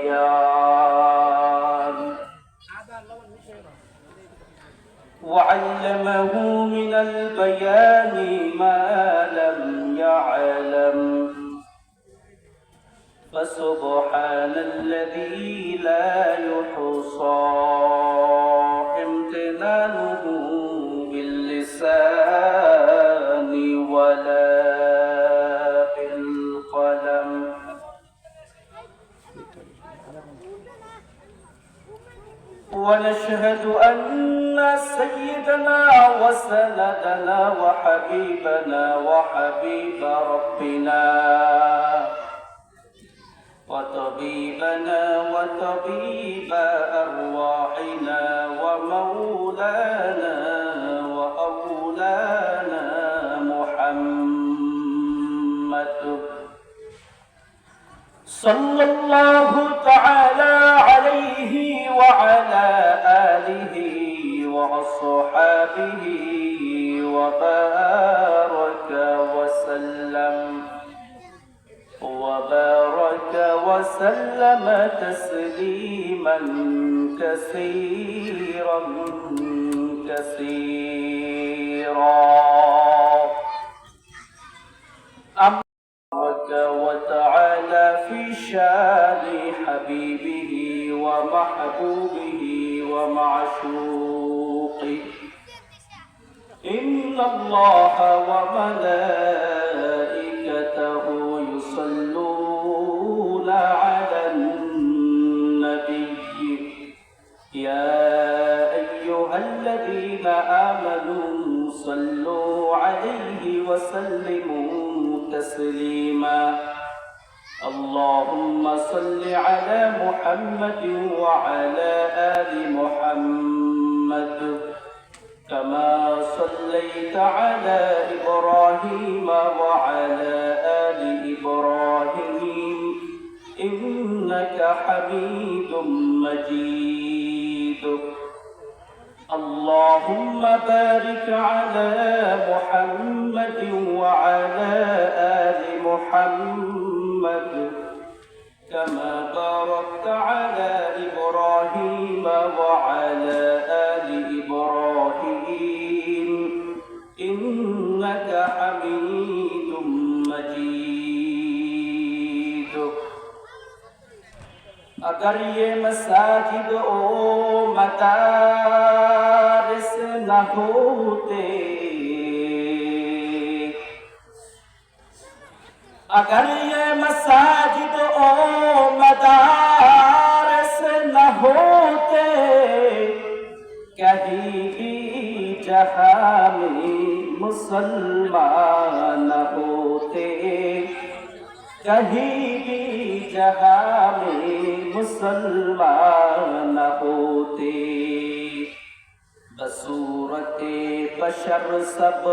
البيان وعلمه من البيان ما لم يعلم فسبحان الذي لا يحصى امتنانه باللسان ولا بالقلم ونشهد أن سيدنا وسندنا وحبيبنا وحبيب ربنا وطبيبنا وطبيب أرواحنا ومولانا وأولانا محمد صلى الله تعالى عليه وعلى آله وأصحابه وبارك وسلم تسليما كثيرا وتعالى في شان حبيبه ومحبوبه ومعشوقه إن الله وملائكته يصلون على النبي يا أيها الذين آمنوا صلوا عليه وسلموا تسليما اللهم صل على محمد وعلى آل محمد كما صليت على إبراهيم وعلى آل إبراهيم إنك حميد مجيد اللهم بارك على محمد وعلى آل محمد كما باركت على إبراهيم وعلى آل إبراهيم إنك حميد مجيد अगर ये मसाजिद ओ मदारिस न होते अगर ये मसाजिद ओ मदारिस न होते कहीं भी जहां में मुसलमान न होते कहीं भी जहां में मुसलमान न होते बसूरत बशर सब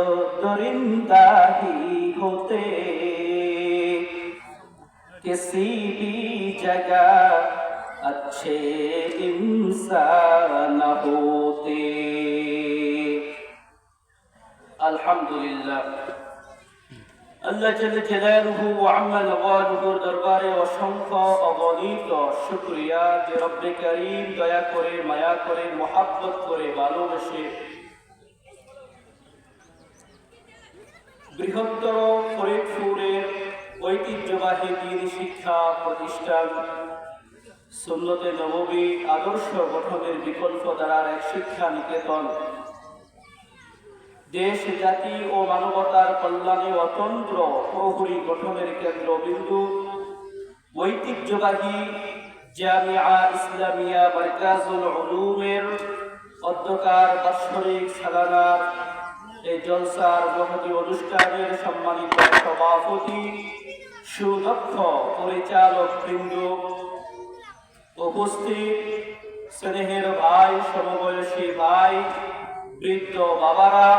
दरिंदा ही होते किसी भी जगह अच्छे इंसान न होते अल्हम्दुलिल्लाह আল্লাহ জাল্লা জালালুহু ওয়া আম্মা নওয়ালুহুর দরবারে অসংখ্য অগণিত শুকরিয়া যে রব্বে কারীম দয়া করে মায়া করে মহব্বত করে ভালোবেসে বৃহত্তর ফরিদপুরের ঐতিহ্যবাহী দ্বীনি শিক্ষা প্রতিষ্ঠান সুন্নতে নববী আদর্শ গঠনের বিকল্প ধারার এক শিক্ষা নিকেতন দেশ জাতি ও মানবতার কল্যাণে অতন্ত্র প্রহরী গঠনের কেন্দ্রবিন্দু ঐতিহ্যবাহী জামিয়া ইসলামিয়া মারকাজুল উলুমের অধ্যকার বাৎসরিক সালানার এই জলসার মহতী অনুষ্ঠানের সম্মানিত সভাপতি সুদক্ষ পরিচালক বৃন্দ উপস্থিত স্নেহের ভাই সমবয়সী ভাই বৃদ্ধ বাবারা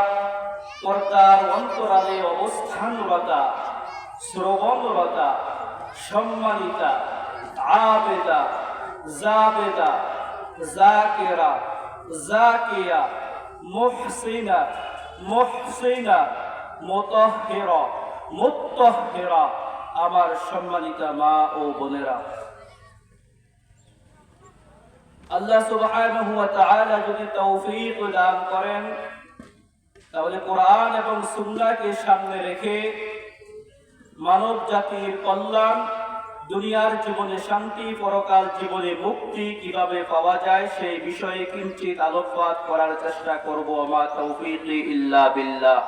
পর্দার অন্তরালে অবস্থানরতা শ্রবণরতা সম্মানিতা আবেদা জাবেদা জাকেরা জাকিয়া মুহসিনা মুহসিনা মুতাহহিরা মুত্তাহহিরা আমার সম্মানিতা মা ও বোনেরা আল্লাহ সুবহানাহু ওয়া তাআলা যদি তৌফিক দান করেন তাহলে কোরআন এবং সুন্নাহকে সামনে রেখে মানব জাতির কল্যাণ, দুনিয়ার জীবনে শান্তি, পরকাল জীবনে মুক্তি কিভাবে পাওয়া যায় সেই বিষয়ে কিঞ্চিত আলোকপাত করার চেষ্টা করব। মা তাওফীকি ইল্লা বিল্লাহ।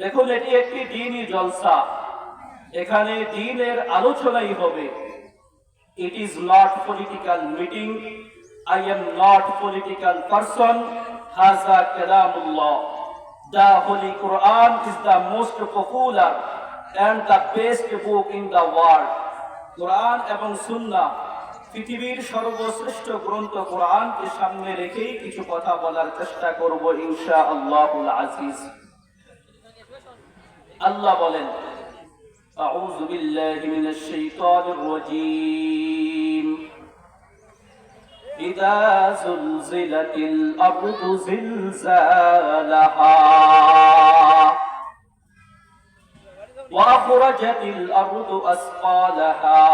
দেখুন, এটি একটি দ্বীনি জলসা, এখানে দ্বীনের আলোচনাই হবে। It is not political meeting. I am not political person. Haza kalamullah. The Holy Quran is the most popular and the best book in the world. Quran এবং সুন্নাহ পৃথিবীর সর্বশ্রেষ্ঠ গ্রন্থ কোরআনকে সামনে রেখেই কিছু কথা বলার চেষ্টা করব ইনশাআল্লাহুল আজিজ। আল্লাহ বলেন, أعوذ بالله من الشيطان الرجيم إذا زلزلت الأرض زلزالها وأخرجت الأرض أثقالها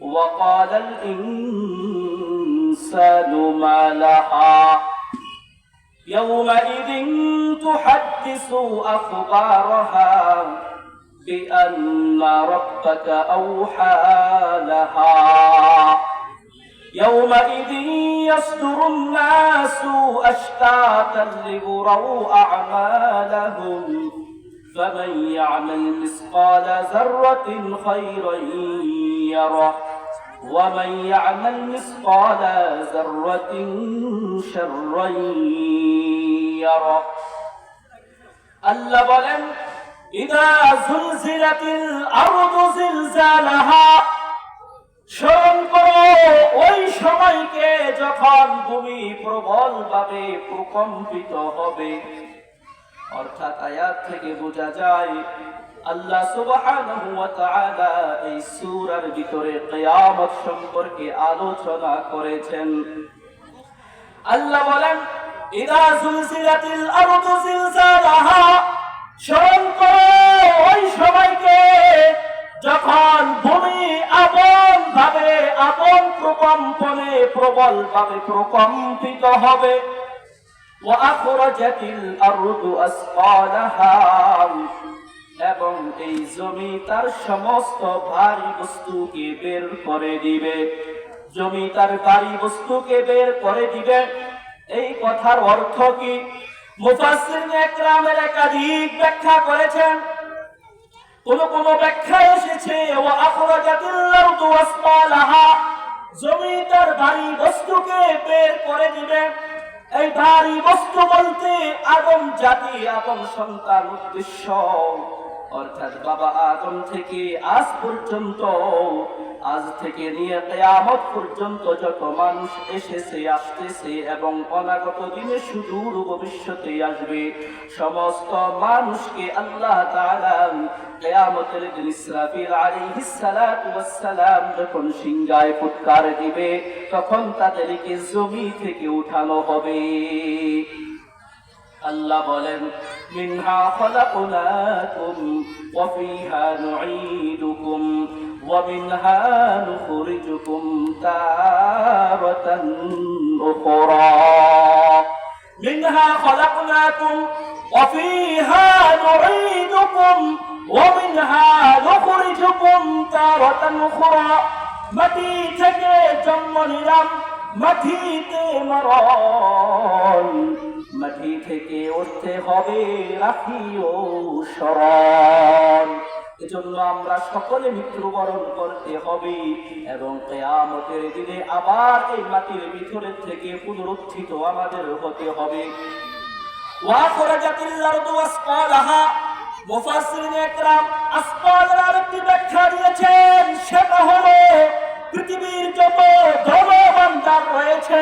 وقال الإنسان ما لها يومئذ تحدث أخبارها بأن ربك أوحى لها يومئذ يصدر الناس أشتاتا ليروا أعمالهم فمن يعمل مثقال ذرة خيرا يره ومن يعمل مثقال ذرة شرا يره الله বলেন, ইদা জুলজিলাতিল আরদু জিলজালাহা, স্মরণ করো ওই সময়কে যখন ভূমি প্রবলভাবে প্রকম্পিত হবে। অর্থাৎ আয়াত থেকে বোঝা যায় আল্লাহ সুবহানাহু ওয়া তাআলা এই সূরার ভিতরে কিয়ামত সম্পর্কে আলোচনা করেছেন। আল্লাহ বলেন, ইদা জুলজিলাতিল আরদু জিলজালাহা, স্মরণ করো ওই সময়কে যখন ভূমি আপন প্রকম্পনে প্রবলভাবে প্রকম্পিত হবে। ওয়া আখরাজাতিল আরদু আসকালাহা, এবং এই জমি তার সমস্ত ভারী বস্তুকে বের করে দিবে। জমি তার ভারী বস্তুকে বের করে দিবে। এই কথার অর্থ কি? মুফাসসিরিন ইকরামের একাধিক ব্যাখ্যা করেছেন। কোন ব্যাখ্যা এসেছে ওয়া আখরাজাতিল আরদু আসকালাহা, জমি তার ভারী বস্তুকে বের করে দিবে। এই ভারী বস্তু বলতে আদম জাতি, আদম সন্তান উদ্দেশ্য, অর্থাৎ বাবা আদম থেকে আজ পর্যন্ত, আজ থেকে নিয়ে কিয়ামত পর্যন্ত যত মানুষ এসেছে, আসতেছে এবং অনাগত দিনে সুদূর ভবিষ্যতে আসবে, সমস্ত মানুষকে আল্লাহ তাআলা কিয়ামতের দিন ইসরাফিল আলাইহিস সালাতু ওয়াস সালাম যখন সিংহায় ফুৎকার দিবে, তখন তাদেরকে জমি থেকে উঠানো হবে। আল্লাহ বলেন, মিনহা খলাকনাকুম ওয়া ফিহা নুঈদুকুম ওয়া মিনহা নুখরিজুকুম তারাতান উখরা। মিনহা খলাকনাকুম ওয়া ফিহা নুঈদুকুম ওয়া মিনহা নুখরিজুকুম তারাতান উখরা। মাটি থেকে জন্ম নিলাম, মাটিতে মরণ, মাটি থেকে উঠতে হবে, রাখিও স্মরণ। এজন্য আমরা সকলে মৃত্যুবরণ করতে হবে এবং কিয়ামতের দিনে আবার এই মাটির ভিতরে থেকে পুনরুত্থিত আমাদের হতে হবে। ওয়া খরাজাতিল আরদু আসকালাহা, মুফাসসিরিন ইকরাম আসকালের আরেকটি ব্যাখ্যা দিয়েছেন, সেটা হলো পৃথিবীর যত ধনভাণ্ডার রয়েছে,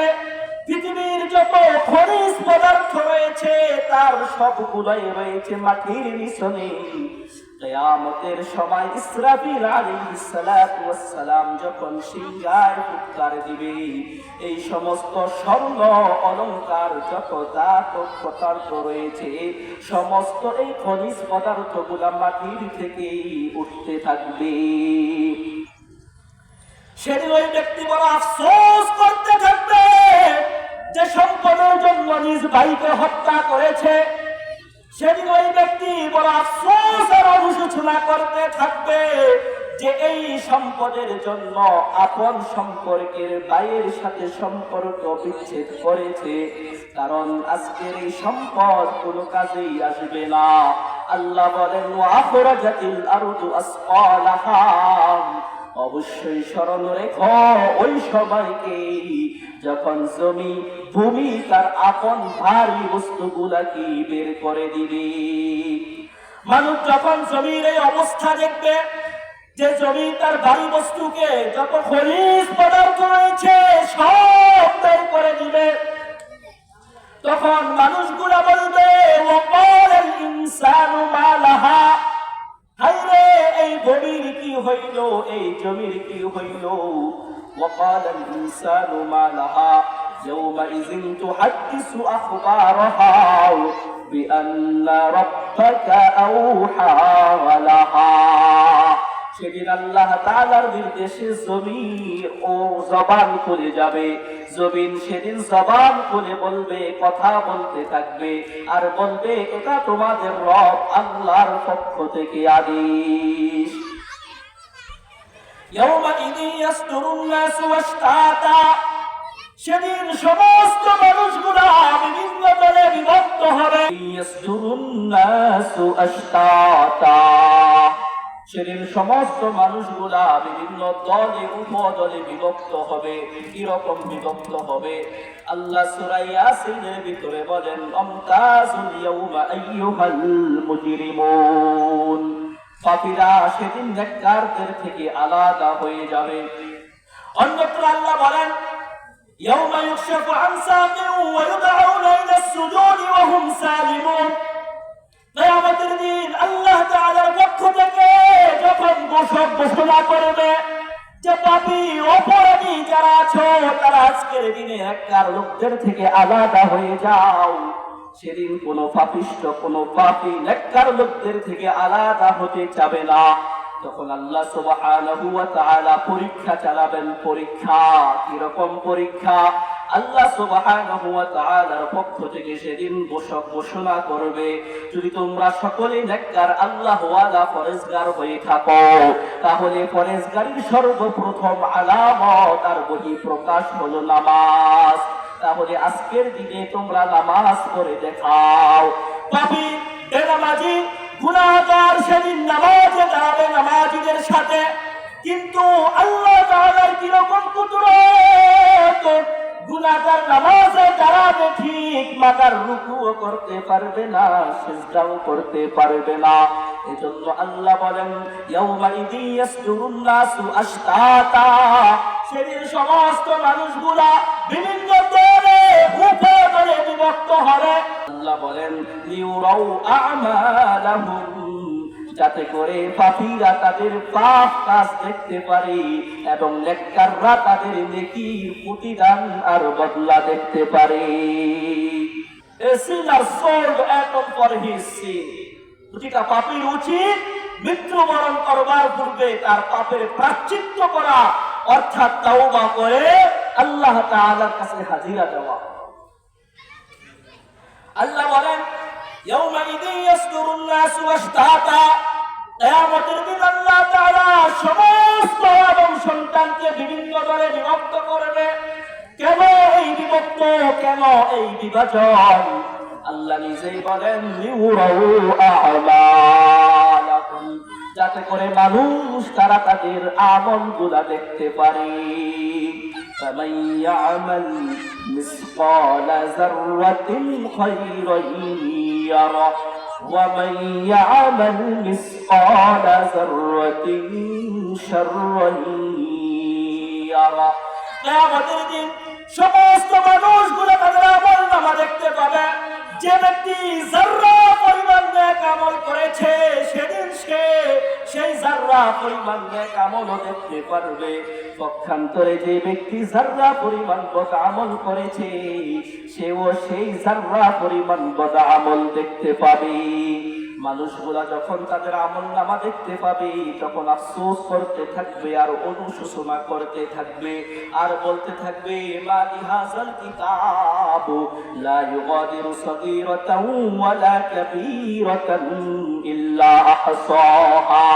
পৃথিবীর যত খনিজ পদার্থ রয়েছে, তার সবগুলাই রয়েছে মাটির নিচনে। কিয়ামতের সময় ইসরাফিল আলাইহিস সালাতু ওয়াস সালাম যখন সিংহায় ফুৎকার দিবে, এই সমস্ত স্বর্ণ অলংকার যত ধাতব পদার্থ রয়েছে, সমস্ত এই খনিজ পদার্থগুলা মাটির থেকেই উঠতে থাকবে। সেদিন ওই ব্যক্তি বড় আফসোস করতে থাকবে যে সম্পদের জন্য নিজ ভাইকে হত্যা করেছে। সেদিন ওই ব্যক্তি বড় আফসোস আর অনুশোচনা করতে থাকবে যে এই সম্পদের জন্য আপন সম্পর্কের ভাইয়ের সাথে সম্পর্ক বিচ্ছেদ করেছে। কারণ আজকের এই সম্পদ কোনো কাজেই আসবে না। আল্লাহ বলেন ওয়াখরাজাতিল আরদু আসকালাহা, অবশ্যই স্মরণ রেখো ওই সময়কে যখন ভূমি তার আপন ভারী বস্তুগুলাকে বের করে দিবে। মানুষ যখন জমির এই অবস্থা দেখবে যে জমি তার ভারী বস্তুকে যত খনিজ পদার্থ রয়েছে সব বের করে দিবে, তখন মানুষগুলা বলবে ওয়াকালাল ইনসানু মা লাহা, হায়রে এই ভূমির কি হইল, এই জমির কি হইল। ওয়াকালাল ইনসানু মা লাহা ইয়াওমাইযিন তুহাদ্দিসু আখবারাহা বিআন্না রাব্বাকা আওহা লাহা। সেদিন আল্লাহ তাআলার নির্দেশে জমিন ও জবান খুলে যাবে। জমিন সেদিন জবান খুলে বলবে, কথা বলতে থাকবে আর বলবে এটা তোমাদের রব আল্লাহর পক্ষ থেকে আদেশ। ইয়াওমাইযিন ইয়াসদুরুন নাসু আশতাতা, সেদিন সমস্ত মানুষগুলা বিভিন্ন দলে বিভক্ত হবে। ইয়াসদুরুন নাসু আশতাতা, সেদিন সমস্ত মানুষগুলা বিভিন্ন দলে উপদলে বিভক্ত হবে। কিরকম বিভক্ত হবে? আল্লাহ সূরা ইয়াসিনের ভিতরে বলেন আমতাজুল ইয়াউমা আইয়ুহাল মুজরিমুন, পাপীরা সেদিন নেককারদের থেকে আলাদা হয়ে যাবে। অন্যত্র আল্লাহ বলেন ইয়াউমা ইউকশাফু আন সাকিন ওয়া ইউদআউনা ইলা সুজুদি ওয়া হুম সালিমুন, কিয়ামতের দিন আল্লাহ তাআলার পক্ষ থেকে যখন ঘোষণা করবে যে পাপী অপরাধী যারা আছো তারা আজকের দিনে নেককার লোকদের থেকে আলাদা হয়ে যাও। সেদিন কোনো পাপিষ্ঠ কোনো পাপী নেককার লোকদের থেকে আলাদা হতে চাবে না। তখন আল্লাহ সুবহানাহু ওয়া তাআলা পরীক্ষা চালাবেন। পরীক্ষা কিরকম পরীক্ষা? আল্লাহ সুবহানাহু ওয়া তাআলার পক্ষ থেকে সেদিন ঘোষণা করবে যদি তোমরা সকলে নেককার আল্লাহ ওয়ালা পরহেজগার হয়ে থাকো তাহলে পরহেজগারির সর্বপ্রথম আলামত আর বহিঃপ্রকাশ হলো নামাজ। তাহলে আজকের দিনে তোমরা নামাজ পড়ে দেখাও। পাপী বেনামাজি গুনাহগার সেদিন নামাজে দাঁড়াবে নামাজীদের সাথে, কিন্তু আল্লাহ তাআলার কিরকম কুদরত, গুনাহগার নামাজে দাঁড়াবে ঠিক মাথার রুকুও করতে পারবে না, সিজদাও করতে পারবে না। এজন্য আল্লাহ বলেন ইয়াউমাইযিন ইয়াসদুরুন নাসু আশতাতা, সেদিন সমস্ত মানুষগুলা বিভিন্ন দলে উপদলে বিভক্ত হবে। আল্লাহ বলেন লিউরাউ আমালাহুম, যাতে করে পাপীরা তাদের পাপ কাজ দেখতে পারে এবং নেককাররা তাদের নেকির প্রতিদান আর বদলা দেখতে পারে। A sinner sold atom for his sin, প্রতিটা পাপীর উচিত মৃত্যুবরণ করবার পূর্বে তার পাপের প্রায়শ্চিত্ত করা, অর্থাৎ তাওবা করে আল্লাহ তাআলার কাছে হাজিরা দেওয়া। আল্লাহ বলেন ইয়াউমাইযিন ইয়াসদুরুন নাসু আশতাতা, কিয়ামতের দিন আল্লাহ তাআলা সমস্ত আদম সন্তানকে বিভিন্ন দলে বিভক্ত করবে। কেন এই বিভক্ত, কেন এই বিভাজন? আল্লাহ নিজেই বলেন লিউরাউ আমালাকুম, যাতে করে মানুষ তারা তাদের আমলগুলা দেখতে পারে। ফামান ইয়ামাল মিসকালা যাররাতিন খায়রান ইয়ারা ওয়া মান ইয়ামাল মিসকালা যাররাতিন শাররান ইয়ারা। কিয়ামতের দিন সমস্ত মানুষগুলো তাদের আমলনামা দেখতে পাবে। যে ব্যক্তি যাররা পরিমাণ নেক আমল করেছে সেদিন সে সেই যাররা পরিমাণ নেক আমলও দেখতে পারবে। পক্ষান্তরে যে ব্যক্তি যাররা পরিমাণ বদ আমল করেছে সেও সেই যাররা পরিমাণ বদ আমল দেখতে পাবে। মানুষগুলা যখন তাদের আমলনামা দেখতে পাবে তখন আফসোস করতে থাকবে আর অনুশোচনা করতে থাকবে আর বলতে থাকবে মা লিহাযাল কিতাব লা ইউগাদিরু সগীরাতাও ওয়ালা কাবীরাতান ইল্লা আহসাহা।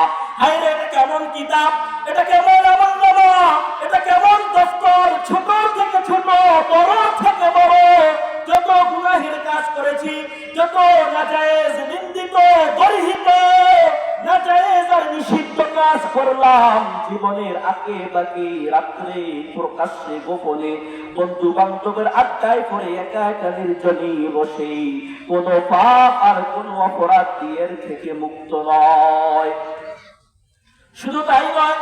হায়রে, এটা কেমন কিতাব, এটা কেমন আমলনামা, এটা কেমন দফতর, ছোট থেকে ছোট, বড় থেকে বড় যত গুনাহের কাজ করেছি, যত নাজায়েজ, নিন্দিত, গর্হিত, নাজায়েজ আর নিষিদ্ধ কাজ করলাম জীবনের আঁকে বাঁকে, রাত্রে প্রকাশ্যে গোপনে, বন্ধু বান্ধবের আড্ডায় করে একা একা নির্জনে বসে, কোন পাপ আর কোন অপরাধ এর থেকে মুক্ত নয়। শুধু তাই নয়,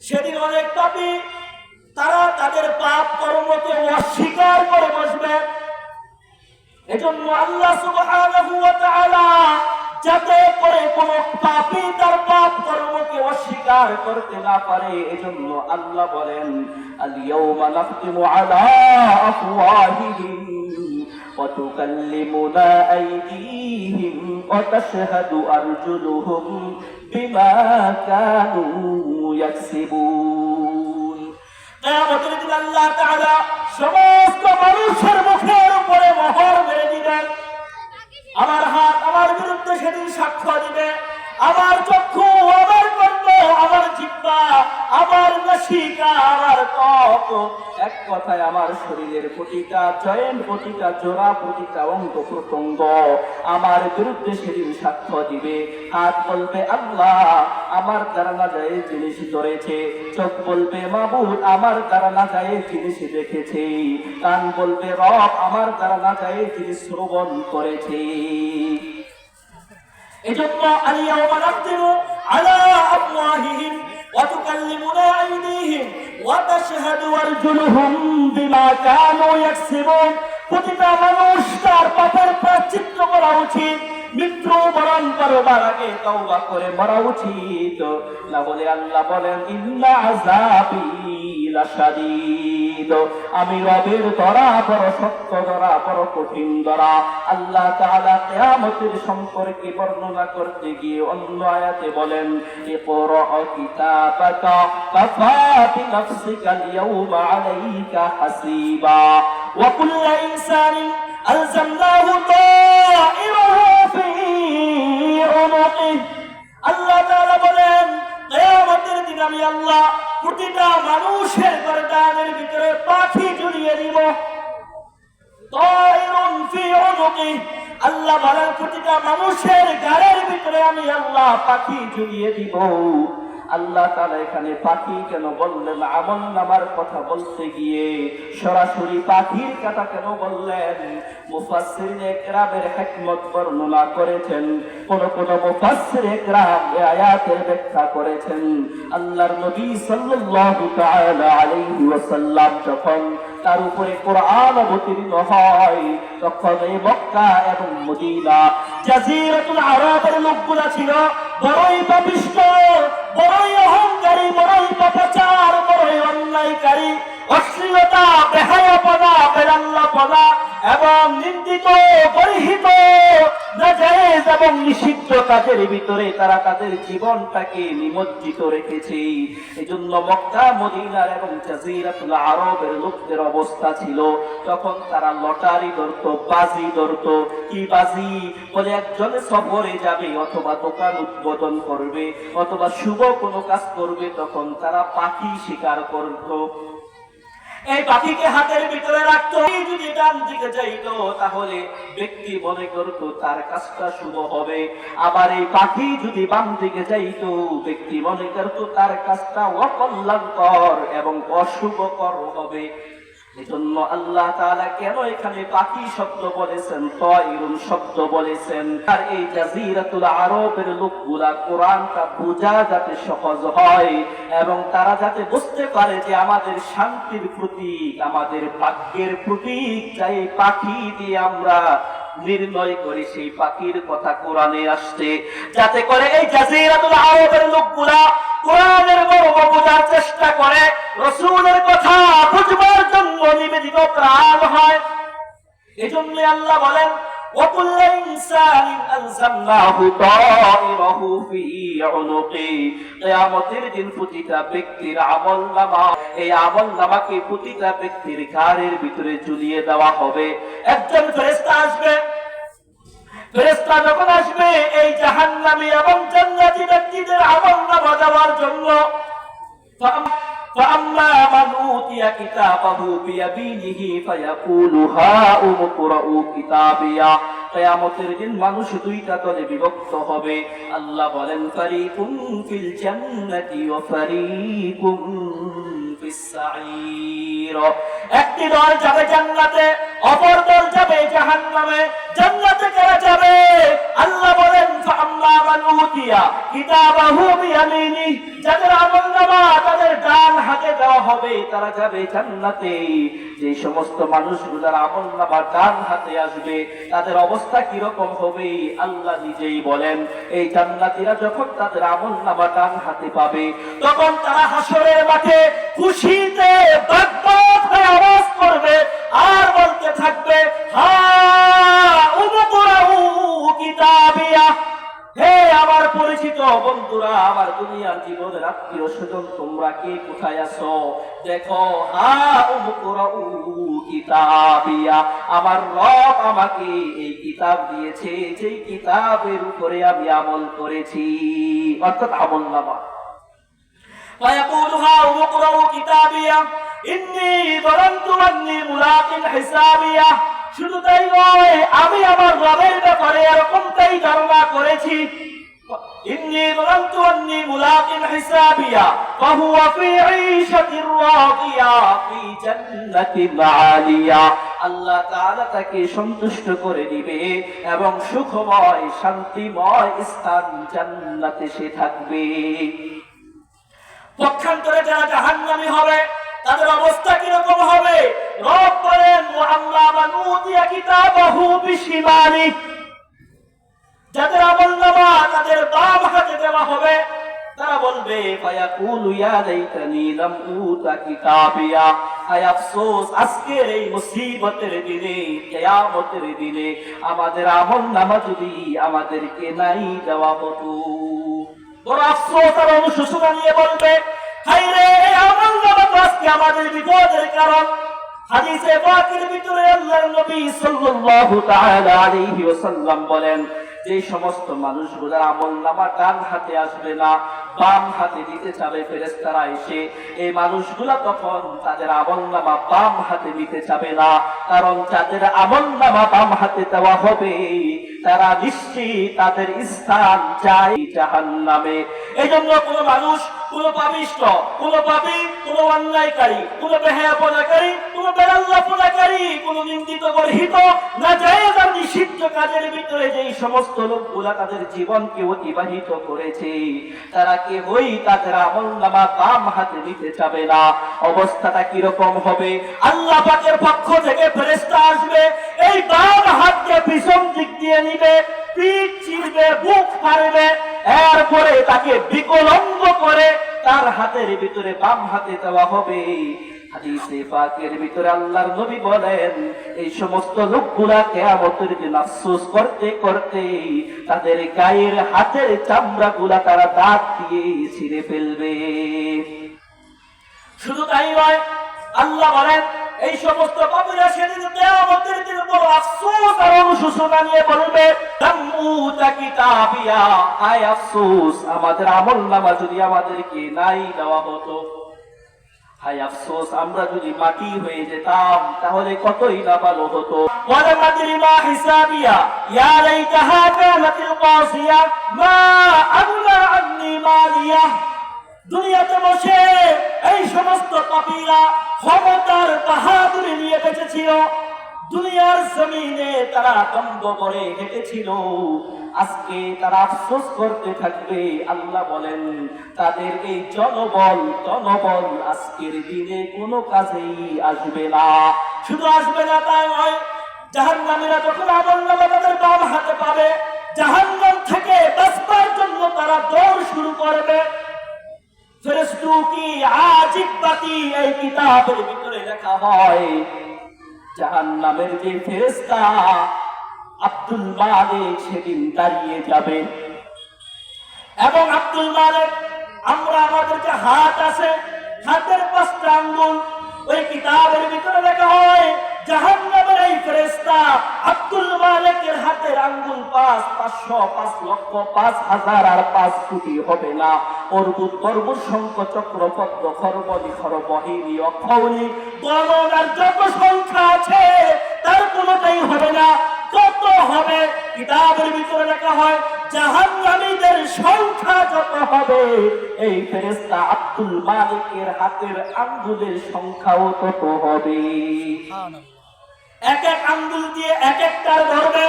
সেদিন অনেক পাপী তারা তাদের পাপ কর্মকে অস্বীকার করে বসবে। এজন্য আল্লাহ সুবহানাহু ওয়া তাআলা যাতে করে কোন পাপী তার পাপ কর্মকে অস্বীকার করতে না পারে, এজন্য আল্লাহ বলেন আল ইয়াউমা নাখতিমু আলা আফওয়াহিহিম ওয়া তুকাল্লিমুনা আইদিহিম ওয়া তাশহাদু আরজুলুহুম বিমা কানু ইয়াকসিবুন। কিয়ামতের দিন আল্লাহ তাআলা সমস্ত মানুষের মুখের উপরে মোহর মেরে দিবেন। আমার হাত আমার বিরুদ্ধে সেদিন সাক্ষ্য দিবে, আমার চক্ষু, আমার কর্ণ, আমার জিহ্বা, আমার নাসিকা, আমার ত্বক, এক কথায় আমার শরীরের প্রতিটা জয়েন্ট, প্রতিটা জোড়া, প্রতিটা অঙ্গ প্রত্যঙ্গ আমার বিরুদ্ধে সেদিন সাক্ষ্য দিবে। হাত বলবে আল্লাহ আমার দ্বারা না যায় জিনিস ধরেছে, চোখ বলবে মাবুদ আমার দ্বারা না যায় জিনিস দেখেছে, কান বলবে রব আমার দ্বারা না যায় জিনিস শ্রবণ করেছে। এজন্য আল-ইয়াওমা নাখতিমু আলা আফওয়াহিহিম ওয়া তুকাল্লিমুনা আইদিহিম ওয়া তাশহাদু আরজুলুহুম বিমা কানু ইয়াকসিবুন। প্রতিটা মানুষ তার পাপের প্রায়শ্চিত্ত করা উচিত, মৃত্যু বরণ করবার আগে তওবা করে মরা উচিত, না বলে আল্লাহ বলেন ইন্না আযাবি লাশাদীদ, আমি রবের ধরা বড় শক্ত ধরা, বড় কঠিন ধরা। আল্লাহ তাআলা কিয়ামতের সম্পর্কে বর্ণনা করতে গিয়ে অন্য আয়াতে বলেন ইকরা কিতাবাকা কাফা বিনাফসিকা আল-ইয়াওমা আলাইকা হাসিবা ওয়া কুল্লু ইনসানিন আলজামনাহু তাইরাহু ফি উনুকিহি। আল্লাহ তাআলা বলেন কিয়ামতের দিন আমি আল্লাহ প্রতিটা মানুষের গর্দানের ভিতরে পাখি ঝুলিয়ে দিব। তাইরুন ফি উনুকিহি, আল্লাহ বলেন প্রতিটা মানুষের গাড়ের ভিতরে আমি আল্লাহ পাখি ঝুলিয়ে দিব। আল্লাহ তাআলা এখানে পাখি কেন বললেন? আমলনামার কথা বলতে গিয়ে সরাসরি পাখির কথা কেন বললেন? মুফাসসিরিনে কেরামের হিকমত বর্ণনা করেছেন। কোন কোন মুফাসসিরে কেরাম এই আয়াতের ব্যাখ্যা করেছেন আল্লাহর নবী সাল্লাল্লাহু তাআলা আলাইহি ওয়াসাল্লাম যখন তার উপরে কোরআন অবতীর্ণ হয় তখন এই মক্কা এবং মদিনা জাজিরাতুল আরবের লোকগুলা ছিল বড়ই পাপিষ্ঠ, বড়ই অহংকারী, বড়ই পাপাচার, বড়ই অন্যায়কারী, অশ্লীলতা, বেহায়াপনা, বেলাল্লাপনা এবং নিন্দিত, গর্হিত, নাজায়েজ এবং নিষিদ্ধ কাজের ভিতরে তারা তাদের জীবনটাকে নিমজ্জিত রেখেছে। এজন্য মক্কা মদিনার এবং জাজিরাতুল আরবের লোকদের অবস্থা ছিল তখন তারা লটারি ধরত, বাজি ধরত। কি বাজি? বলে একজন সফরে যাবে অথবা দোকান উদ্বোধন করবে অথবা শুভ কোনো কাজ করবে, তখন তারা পাখি শিকার করত। এই পাখিকে হাতের ভিতরে রাখতো, যদি ডান দিকে যাইতো তাহলে ব্যক্তি মনে করতো তার কাজটা শুভ হবে, আবার এই পাখি যদি বাম দিকে যাইতো ব্যক্তি মনে করতো তার কাজটা অকল্যাণকর এবং অশুভকর হবে। এজন্য আল্লাহ তাআলা কেন এখানে পাখি শব্দ বলেছেন, তায়রুন শব্দ বলেছেন? আর এই জাজিরাতুল আরবের লোকগুলা কোরআনটা বোঝা যাতে সহজ হয় এবং তারা যাতে বুঝতে পারে যে আমাদের শান্তির প্রতীক, আমাদের ভাগ্যের প্রতীক যাই পাখি দিয়ে আমরা নির্ণয় করি, সেই পাখির কথা কোরআনে আসছে, যাতে করে এই জাজিরাতুল আরবের লোকগুলা কোরআনের মর্ম বোঝার চেষ্টা করে, রাসূলের কথা বুঝবার জন্য নিবেদিত প্রাণ হয়। এজন্য আল্লাহ বলেন وكل إنسان ألزمناه طائره في عنقه কিয়ামতের দিন প্রতিটা ব্যক্তির আমলনামা, এই আমলনামাকে প্রতিটা ব্যক্তির ঘাড়ের ভিতরে ঝুলিয়ে দেওয়া হবে। একজন ফেরেশতা আসবে, ফেরেশতা যখন আসবে এই জাহান্নামী এবং জান্নাতি ব্যক্তিদের আমলনামা দেওয়ার জন্য, فأما من أوتي كتابه بيمينه فيقول هاؤم اقرءوا كتابيه কিয়ামতের দিন মানুষ দুইটা দলে বিভক্ত হবে। আল্লাহ বলেন ফারিকুন ফিল জান্নাতি ওয়া ফারিকুন ফিস সাঈর। একটি দল যাবে জান্নাতে, অপর দল যাবে জাহান্নামে। জান্নাতে কারা যাবে? আল্লাহ বলেন ফাআম্মা মান উতিয়া কিতাবাহু বিয়ামিনি, যাদের আমলনামা তাদের ডান হাতে দেওয়া হবে তারা যাবে জান্নাতে। যে সমস্ত মানুষগুলোর আমলনামা ডান হাতে আসবে তাদের অবস্থা কি রকম হবে আল্লাহ নিজেই বলেন। এই জান্নাতীরা যখন তাদের আমলনামা ডান হাতে পাবে তখন তারা হাসরের মাঠে খুশিতে বাগবাগ হয়ে আওয়াজ করবে আর বলতে থাকবে হা উমকুরাউ কিতাবিয়া। হে আমার পরিচিত বন্ধুরা, আমার দুনিয়ার জীবনের আত্মীয় স্বজন, তোমরা কে কোথায় আছো? দেখো, হা উমকুরাউ কিতাবিয়া, আমার রব আমাকে এই কিতাব দিয়েছে, যেই কিতাবের উপরে আমি আমল করেছি, অর্থাৎ আমলনামা। فيقول هاؤم اقرءوا كتابيه إني ظننت أني ملاق حسابيه। শুধু তাই নয়, আমি আমার রবের ব্যাপারে এরকমটাই ধারণা করেছি। إني ظننت أني ملاق حسابيه فهو في عيشة راضية في جنة عالية। আল্লাহ তাআলা তাকে সন্তুষ্ট করে দিবে এবং সুখময় শান্তিময় স্থান জান্নাতে সে থাকবে। পক্ষান্তরে যারা জাহান্নামী হবে তাদের অবস্থা কিরকম হবে? রব বলেন ওয়াআম্মা মান উতিয়া কিতাবাহু বিশিমালি, যাদের আমলনামা তাদের বাম হাতে দেওয়া হবে তারা বলবে ফায়াকুলু ইয়া লাইতানি লাম উতা কিতাবিয়া, হায় আফসোস আজকের এই মুসিবতের দিনে, কিয়ামতের দিনে আমাদের আমলনামা যদি আমাদেরকে নাই দেওয়া হতো। বড় আফসোস আর অনুশোচনা নিয়ে বলবে হায়রে এই আমলনামা তো আজকে আমাদের বিপদের কারণ। হাদিসে পাকের ভিতরে আল্লাহর নবী সাল্লাল্লাহু তাআলা আলাইহি ওয়াসাল্লাম বলেন যে সমস্ত মানুষগুলোর আমলনামা ডান হাতে আসবে না, বাম হাতে দিতে চাবে ফেরেশতারা এসে, এই মানুষগুলা তখন তাদের আমলনামা বাম হাতে দিতে চাবে না, কারণ যাদের আমলনামা বাম হাতে দেওয়া হবে তারা নিশ্চিত তাদের স্থান যায় জাহান্নামে। এজন্য কোন মানুষ, কোন পাপিষ্ঠ, কোন পাপী, কোন অন্যায়কারী, কোন বেহায়াপনাকারী, কোন বেআল্লাহপনাকারী, কোন নিন্দিত গর্হিত নাজায়েজ আর নিষিদ্ধ কাজের ভিতরে যেই সমস্ত লোকগুলা তাদের জীবনকে অতিবাহিত করেছে তারা কেউই তাদের আমলনামা বাম হাতে দিতে চাবে না। অবস্থাটা কিরকম হবে? আল্লাহ পাকের পক্ষ থেকে ফেরেশতা আসবে, এই বাম হাতকে পিছন দিক দিয়ে নিবে, পিঠ চিরবে, বুক ফাড়বে, এরপরে তাকে বিকলঙ্গ করে তার হাতের ভিতরে বাম হাতে দেওয়া হবে। হাদিসে পাকের ভিতরে আল্লাহর নবী বলেন এই সমস্ত লোকগুলা কিয়ামতের দিন আফসোস করতে করতে তাদের গায়ের হাতের চামড়াগুলা তারা দাঁত দিয়ে ছিঁড়ে ফেলবে। শুধু তাই নয়, আল্লাহ বলেন এই সমস্ত পাপীরা সেদিন কিয়ামতের দিন বড় আফসোস আর অনুশোচনা নিয়ে বলবে তামুতা কিতাবিয়া, হায় আফসোস আমাদের আমলনামা যদি আমাদেরকে নাই দেওয়া হতো, হায় আফসোস আমরা যদি মাটি হয়ে যেতাম তাহলে কতই না ভালো হতো। ওয়ালা মাদরি মা হিসাবিয়া ইয়া লাইতাহা কানাতিল কাসিয়া মা আগনা আন্নি মালিয়া। দুনিয়াতে বসে এই সমস্ত পাপীরা ক্ষমতার বাহাদুরি নিয়ে বেঁচেছিল, দুনিয়ার জমিনে তারা দম্ভ করে হেঁটেছিল, আজকে তারা আফসোস করতে থাকবে। আল্লাহ বলেন তাদের এই জনবল আজকের দিনে কোনো কাজেই আসবে না। শুধু আসবে না তাই নয়, জাহান্নামীরা যখন আমলনামা তাদের বাম হাতে পাবে, জাহান্নাম থেকে বাঁচবার জন্য তারা দৌড় শুরু করবে। ফেরেশতু কি আজিব বাতি এই কিতাবের ভিতরে লেখা হয় জাহান্নামের যে ফেরেশতা আব্দুল মালিক সেদিন দাঁড়িয়ে যাবে এবং আব্দুল মালিক, আমরা আমাদের যে হাত আছে, হাতের 5টা আঙ্গুল, ওই কিতাবের ভিতরে লেখা হয় জাহান্নামের এই ফেরেশতা আব্দুল মালিকের হাতের আঙ্গুল 500, 5 লক্ষ, 5,000 আর 5 কোটি হবে না। অর্বুদ তর্বুদ শঙ্খ চক্র পদ্ম খরবলি খরবহিনী অক্ষৌনি গণনার যত সংখ্যা আছে তার কোনোটাই হবে না। কত হবে? কিতাবের ভিতরে লেখা হয় জাহান্নামীদের সংখ্যা যত হবে, এই ফেরেশতা আব্দুল মালিকের হাতের আঙ্গুলের সংখ্যাও তত হবে। এক এক আঙ্গুল দিয়ে এক একটার ধরবে।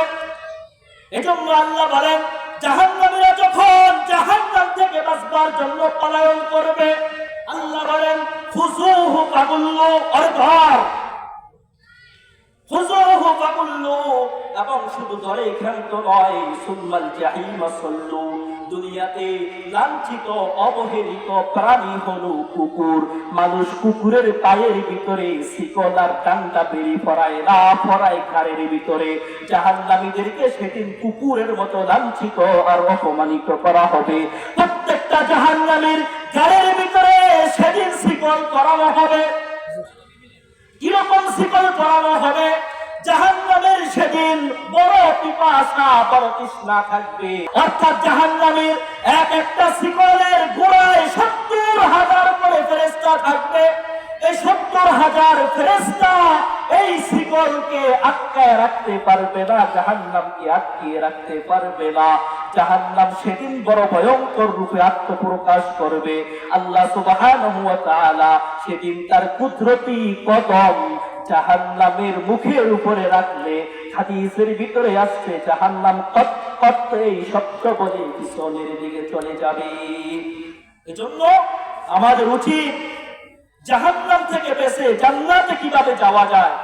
এজন্য আল্লাহ বলেন জাহান্নামীরা যখন জাহান্নাম থেকে বাঁচবার জন্য পলায়ন করবে, আল্লাহ বলেন ফুজুহু ফাগুল্লু, অর্ধর ফুজুহু ফাগুল্লু, এবং শুধু ধরে ক্ষান্ত নয়, সুম্মাল জাহিম সাল্লু। দুনিয়াতে লাঞ্ছিত অবহেলিত প্রাণী হলো কুকুর। মানুষ কুকুরের পায়ের ভিতরে শিকল আর ডান্ডা বেরি ফরায় না ফরায় ঘাড়ের ভিতরে। জাহান্নামীদেরকে সেদিন কুকুরের মতো লাঞ্ছিত আর অপমানিত করা হবে। প্রত্যেকটা জাহান্নামীর ঘাড়ের ভিতরে সেদিন শিকল করানো হবে। কিরকম শিকল করানো হবে? জাহান্নামের সেদিন বড় পিপাসা, বড় তৃষ্ণা থাকবে। অর্থাৎ জাহান্নামের এক একটা শিকলের গোড়ায় 70,000 করে ফেরেশতা থাকবে। এই 70,000 ফেরেশতা এই শিকলকে আটকায় রাখতে পারবে না, জাহান্নামকে আটকিয়ে রাখতে পারবে না। জাহান্নাম সেদিন বড় ভয়ঙ্কর রূপে আত্মপ্রকাশ করবে। আল্লাহ সুবহানাহু ওয়া তাআলা সেদিন তার কুদরতি কদম জাহান্নামের মুখের উপরে রাখলে, হাদিসের ভিতরে আসছে জাহান্নাম কত কত এই শব্দ বলে পিছনের দিকে চলে যাবে। এজন্য আমাদের উচিত জাহান্নাম থেকে বেঁচে জান্নাতে কিভাবে যাওয়া যায়,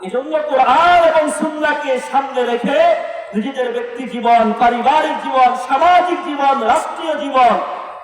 এজন্য কোরআন এবং সুন্নাহকে সামনে রেখে নিজেদের ব্যক্তি জীবন, পারিবারিক জীবন, সামাজিক জীবন, রাষ্ট্রীয় জীবন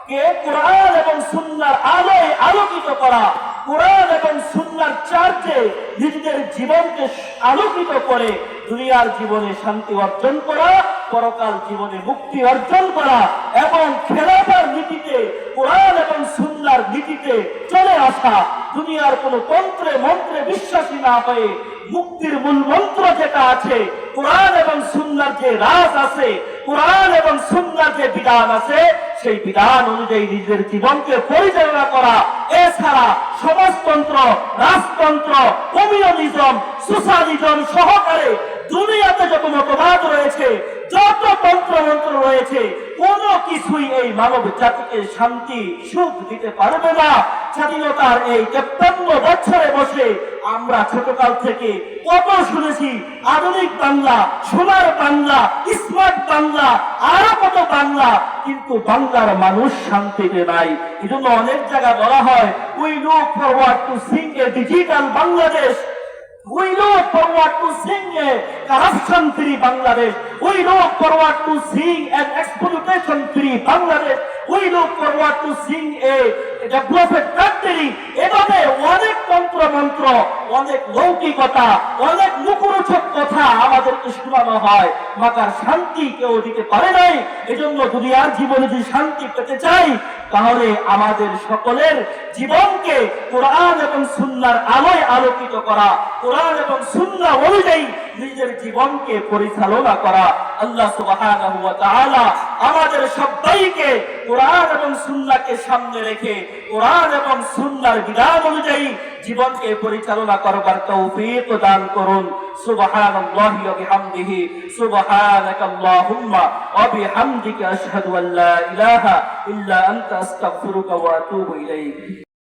কে কোরআন এবং সুন্নাহর আলোয় আলোকিত করা, কোরআন এবং সুন্নাহর চার্চে নিজেদের জীবনকে আলোকিত করে দুনিয়ার জীবনে শান্তি অর্জন করা, পরকাল জীবনে মুক্তি অর্জন করা এবং খেলাফার নীতিতে কোরআন এবং সুন্নাহর নীতিতে চলে আসা। দুনিয়ার কোন তন্ত্রে মন্ত্রে বিশ্বাসী না হয়ে মুক্তির মূল মন্ত্র যেটা আছে, কোরআন এবং সুন্নাহর যে রাজ আছে, কোরআন এবং সুন্নাহর যে বিধান আছে, সেই বিধান অনুযায়ী নিজের জীবনকে পরিচালনা করা। এছাড়া সমাজতন্ত্র, রাজতন্ত্র, কমিউনিজম, সোশ্যালিজম সহকারে দুনিয়াতে যত মতবাদ রয়েছে, যত তন্ত্রমন্ত্র রয়েছে, কোন কিছুই এই মানব জাতিকে শান্তি সুখ দিতে পারবে না। স্বাধীনতার এই 53 বছরে বসে আমরা ছোটকাল থেকে কত শুনেছি আধুনিক বাংলা, সোনার বাংলা, স্মার্ট বাংলা, আরো কত বাংলা, কিন্তু বাংলার মানুষ শান্তিতে নাই। এই জন্য অনেক জায়গায় বলা হয় we look forward to Singh A digital Bangladesh, we look forward to seeing a corruption-free Bangladesh. We look forward to seeing an exploitation-free Bangladesh. We look forward to seeing a developed country. এভাবে অনেক তন্ত্র মন্ত্র, অনেক লৌকিকতা, অনেক মুখরোচক কথা আমাদেরকে শোনানো হয়, মাকার শান্তি কেউ দিতে পারে নাই। এজন্য দুনিয়ার জীবনে যদি শান্তি পেতে চাই, তাহলে আমাদের সকলের জীবনকে কোরআন এবং সুন্নাহর আলোয় আলোকিত করা, কোরআন এবং সুন্নাহ অনুযায়ী নিজের জীবনকে পরিচালনা করা। আল্লাহ সুবহানাহু ওয়া তাআলা আমাদের সবাইকে কোরআন এবং সুন্নাহকে সামনে রেখে কোরআন এবং সুন্নাহর বিধান অনুযায়ী জীবনকে পরিচালনা করবার তৌফিক দান করুন। সুবহানাল্লাহি ওয়া বিহামদিহি, সুবহানাকাল্লাহুম্মা ওয়া বিহামদিকা আশহাদু আল্লা ইলাহা ইল্লা আনতা আস্তাগফিরুকা ওয়া আতুবু ইলাইক।